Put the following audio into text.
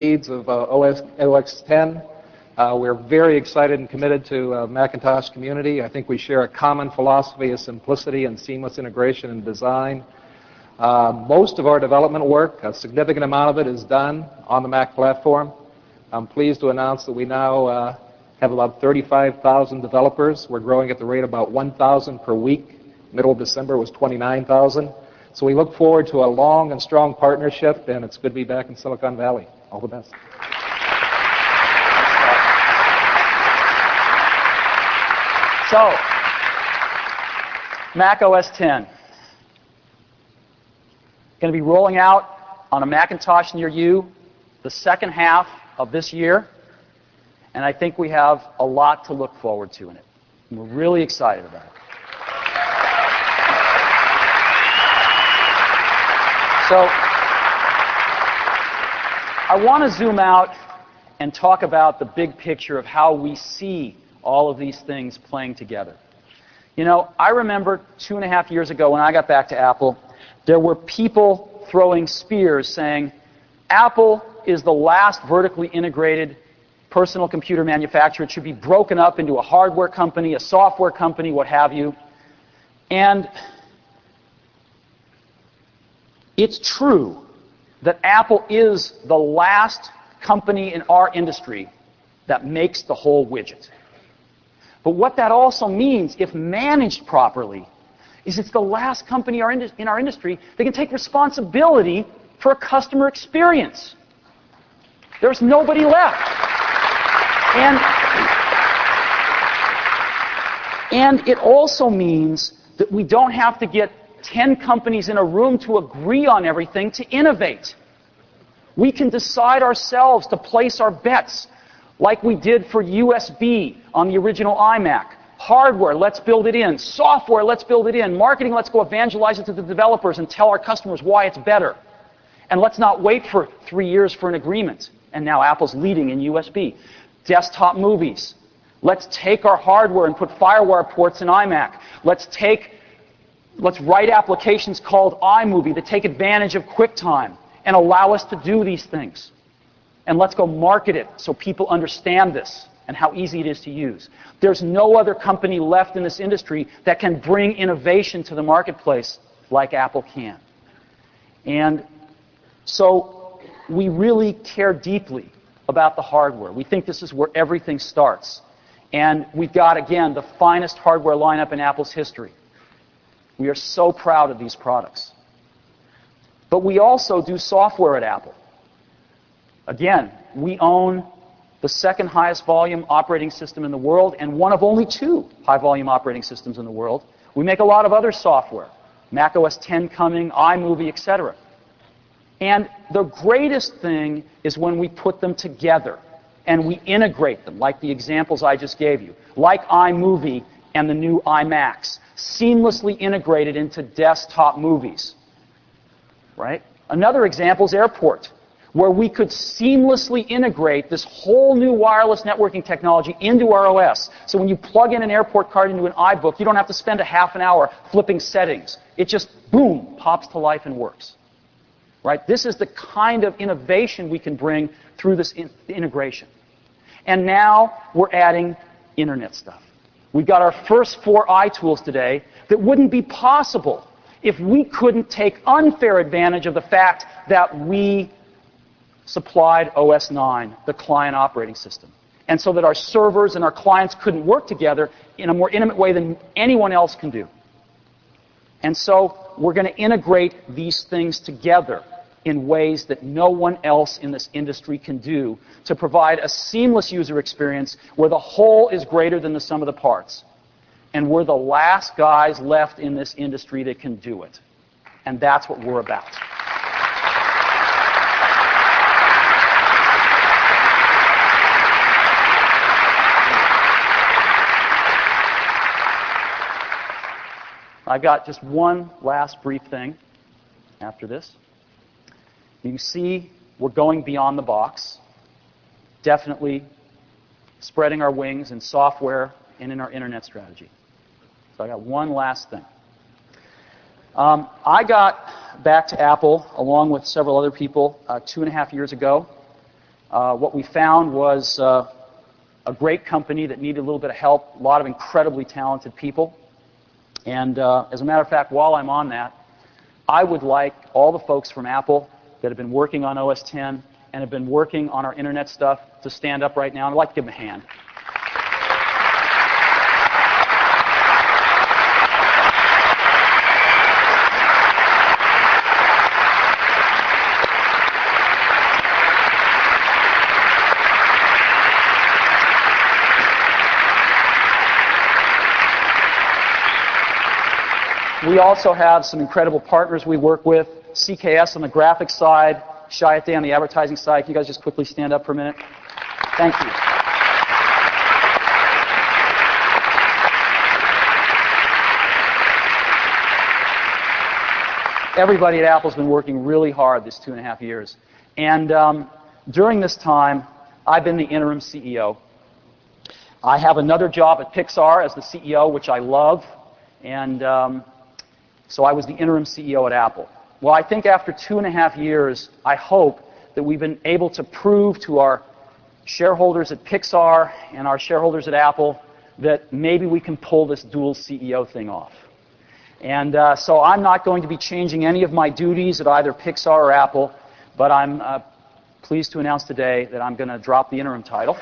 needs of OS 10. We're very excited and committed to Macintosh community. I think we share a common philosophy of simplicity and seamless integration and design. Most of our development work, a significant amount of it, is done on the Mac platform. I'm pleased to announce that we now have about 35,000 developers. We're growing at the rate of about 1,000 per week. Middle of December was 29,000. So we look forward to a long and strong partnership, and it's good to be back in Silicon Valley. All the best. So, Mac OS 10. Going to be rolling out on a Macintosh near you the second half of this year, and I think we have a lot to look forward to in it. And we're really excited about it. So, I want to zoom out and talk about the big picture of how we see all of these things playing together. You know, I remember 2.5 years ago when I got back to Apple, there were people throwing spears saying, Apple is the last vertically integrated personal computer manufacturer. It should be broken up into a hardware company, a software company, what have you. And it's true that Apple is the last company in our industry that makes the whole widget. But what that also means, if managed properly, is it's the last company in our industry that can take responsibility for a customer experience. There's nobody left. And it also means that we don't have to get 10 companies in a room to agree on everything to innovate. We can decide ourselves to place our bets like we did for USB on the original iMac. Hardware, let's build it in. Software, let's build it in. Marketing, let's go evangelize it to the developers and tell our customers why it's better. And let's not wait for 3 years for an agreement. And now Apple's leading in USB. Desktop movies. Let's take our hardware and put FireWire ports in iMac. Let's write applications called iMovie that take advantage of QuickTime and allow us to do these things. And let's go market it so people understand this and how easy it is to use. There's no other company left in this industry that can bring innovation to the marketplace like Apple can. And so we really care deeply about the hardware. We think this is where everything starts. And we've got, again, the finest hardware lineup in Apple's history. We are so proud of these products. But we also do software at Apple. Again, we own the second highest volume operating system in the world and one of only 2 high volume operating systems in the world. We make a lot of other software, Mac OS 10 coming, iMovie, etc. And the greatest thing is when we put them together and we integrate them, like the examples I just gave you, like iMovie and the new iMacs, seamlessly integrated into desktop movies. Right? Another example is Airport, where we could seamlessly integrate this whole new wireless networking technology into our OS. So when you plug in an Airport card into an iBook, you don't have to spend a half an hour flipping settings. It just, boom, pops to life and works. Right? This is the kind of innovation we can bring through this integration. And now we're adding Internet stuff. We've got our first 4 iTools today that wouldn't be possible if we couldn't take unfair advantage of the fact that we supplied OS 9, the client operating system. And so that our servers and our clients couldn't work together in a more intimate way than anyone else can do. And so we're going to integrate these things together in ways that no one else in this industry can do to provide a seamless user experience where the whole is greater than the sum of the parts. And we're the last guys left in this industry that can do it. And that's what we're about. I've got just one last brief thing after this. You see, we're going beyond the box, definitely spreading our wings in software and in our internet strategy. So I got one last thing. I got back to Apple, along with several other people, 2.5 years ago. What we found was a great company that needed a little bit of help, a lot of incredibly talented people. And as a matter of fact, while I'm on that, I would like all the folks from Apple that have been working on OS X and have been working on our internet stuff to stand up right now. And I'd like to give them a hand. We also have some incredible partners we work with. CKS on the graphics side, Chiat on the advertising side. Can you guys just quickly stand up for a minute? Thank you. Everybody at Apple's been working really hard this 2.5 years. And during this time, I've been the interim CEO. I have another job at Pixar as the CEO, which I love. And so I was the interim CEO at Apple. Well, I think after 2.5 years, I hope that we've been able to prove to our shareholders at Pixar and our shareholders at Apple that maybe we can pull this dual CEO thing off. And so I'm not going to be changing any of my duties at either Pixar or Apple, but I'm pleased to announce today that I'm going to drop the interim title.